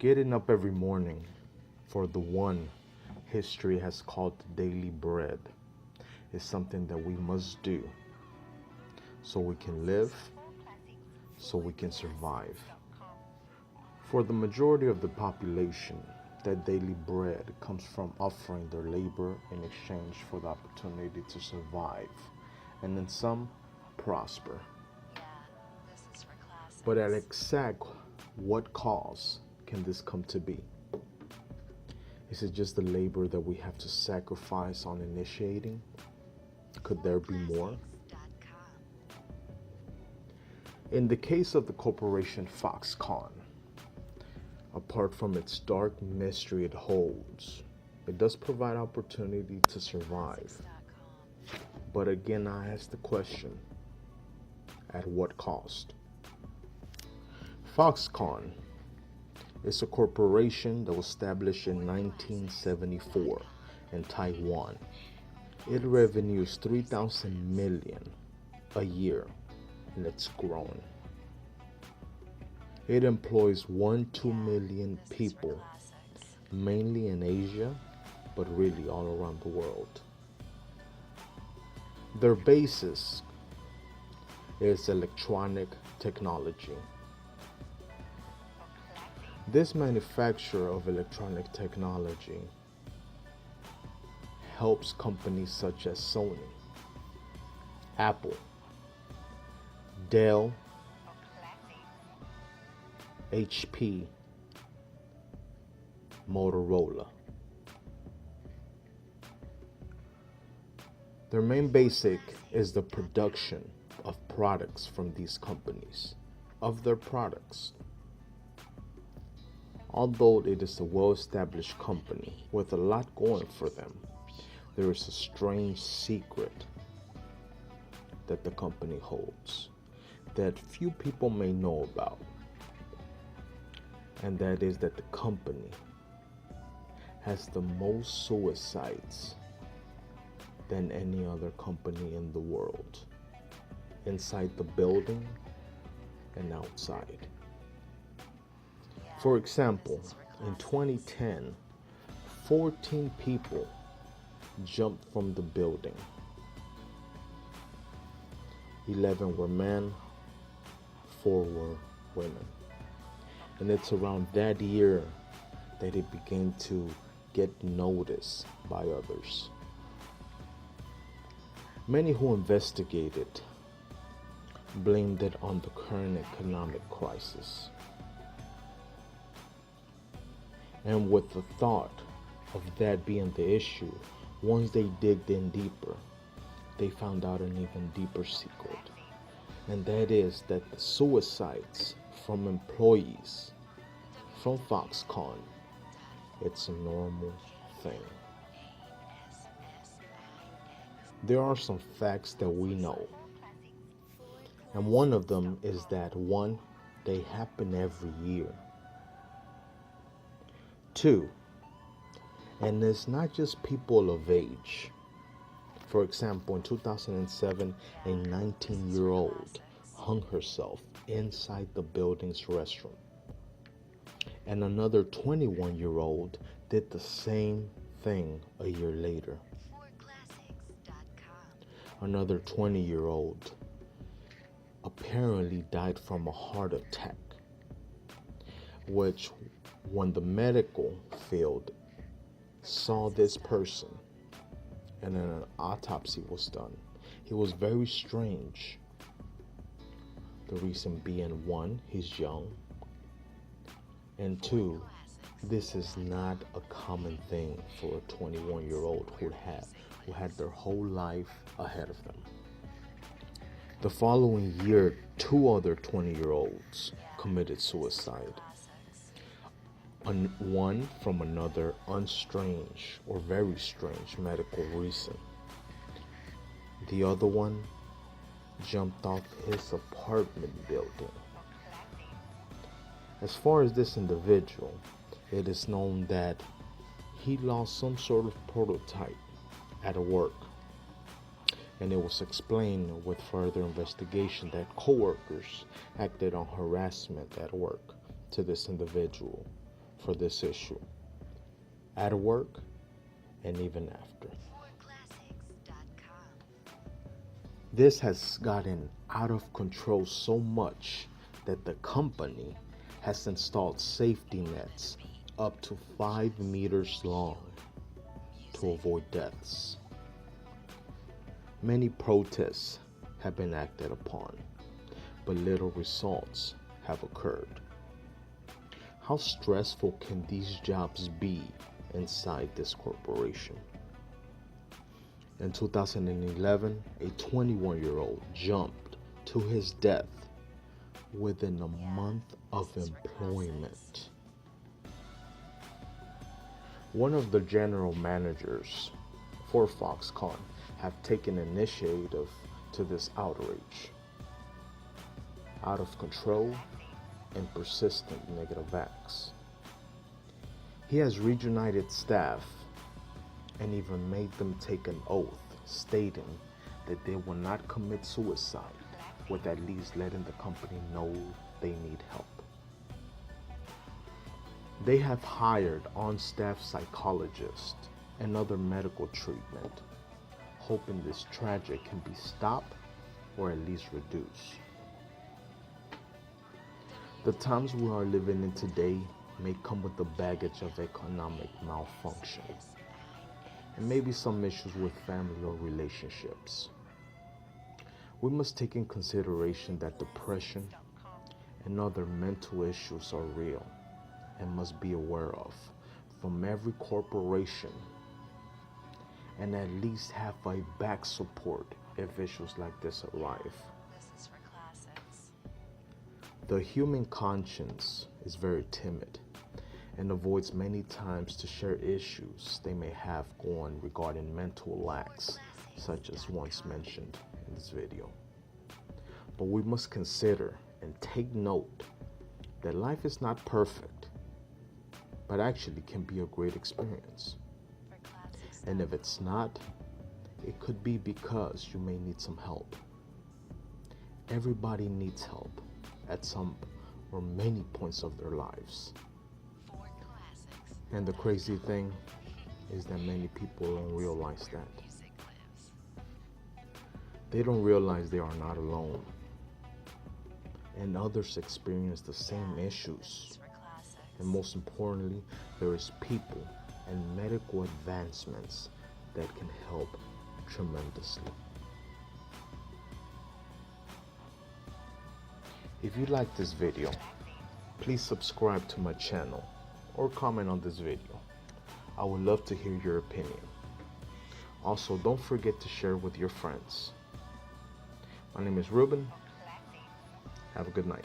Getting up every morning for the one history has called daily bread is something that we must do so we can live, so we can survive. For the majority of the population, that daily bread comes from offering their labor in exchange for the opportunity to survive, and then some prosper. But at exact what cost can this come to be? Is it just the labor that we have to sacrifice on initiating? Could there be more? In the case of the corporation Foxconn, apart from its dark mystery it holds, it does provide opportunity to survive. But again, I ask the question, at what cost? Foxconn is a corporation that was established in 1974 in Taiwan. Its revenue is 3,000 million a year, and it's growing. It employs 1-2 million people, mainly in Asia, but really all around the world. Their basis is electronic technology. This manufacturer of electronic technology helps companies such as Sony, Apple, Dell, HP, Motorola. Their main basic is the production of products from these companies, of their products. Although it is a well-established company with a lot going for them, there is a strange secret that the company holds that few people may know about. And that is that the company has the most suicides than any other company in the world, inside the building and outside. For example, in 2010, 14 people jumped from the building. 11 were men, 4 were women. And it's around that year that it began to get noticed by others. Many who investigated blamed it on the current economic crisis. And with the thought of that being the issue, once they digged in deeper, they found out an even deeper secret. And that is that the suicides from employees from Foxconn, it's a normal thing. There are some facts that we know. And one of them is that 1, they happen every year. 2, and it's not just people of age. For example, in 2007, a 19-year-old hung herself inside the building's restroom. And another 21-year-old did the same thing a year later. Another 20-year-old apparently died from a heart attack, which when the medical field saw this person and an autopsy was done, it was very strange. The reason being, 1, he's young, and 2, this is not a common thing for a 21-year-old who had their whole life ahead of them. The following year, 2 other 20-year-olds committed suicide. One from another unstrange or very strange medical reason. The other one jumped off his apartment building. As far as this individual, it is known that he lost some sort of prototype at work. And it was explained with further investigation that coworkers acted on harassment at work to this individual for this issue, at work, and even after. This has gotten out of control so much that the company has installed safety nets up to 5 meters long to avoid deaths. Many protests have been acted upon, but little results have occurred. How stressful can these jobs be inside this corporation? In 2011, a 21-year-old jumped to his death within a month of employment. One of the general managers for Foxconn have taken initiative to this outrage. Out of control and persistent negative acts. He has reunited staff and even made them take an oath stating that they will not commit suicide with at least letting the company know they need help. They have hired on-staff psychologists and other medical treatment, hoping this tragedy can be stopped or at least reduced. The times we are living in today may come with the baggage of economic malfunction and maybe some issues with family or relationships. We must take in consideration that depression and other mental issues are real and must be aware of from every corporation, and at least have a back support if issues like this arrive. The human conscience is very timid and avoids many times to share issues they may have going regarding mental lacks, such as once mentioned in this video. But we must consider and take note that life is not perfect, but actually can be a great experience. And if it's not, it could be because you may need some help. Everybody needs help at some or many points of their lives. And the crazy thing is that many people don't realize that. They don't realize they are not alone. And others experience the same issues. And most importantly, there is people and medical advancements that can help tremendously. If you like this video, please subscribe to my channel or comment on this video. I would love to hear your opinion. Also, don't forget to share with your friends. My name is Ruben. Have a good night.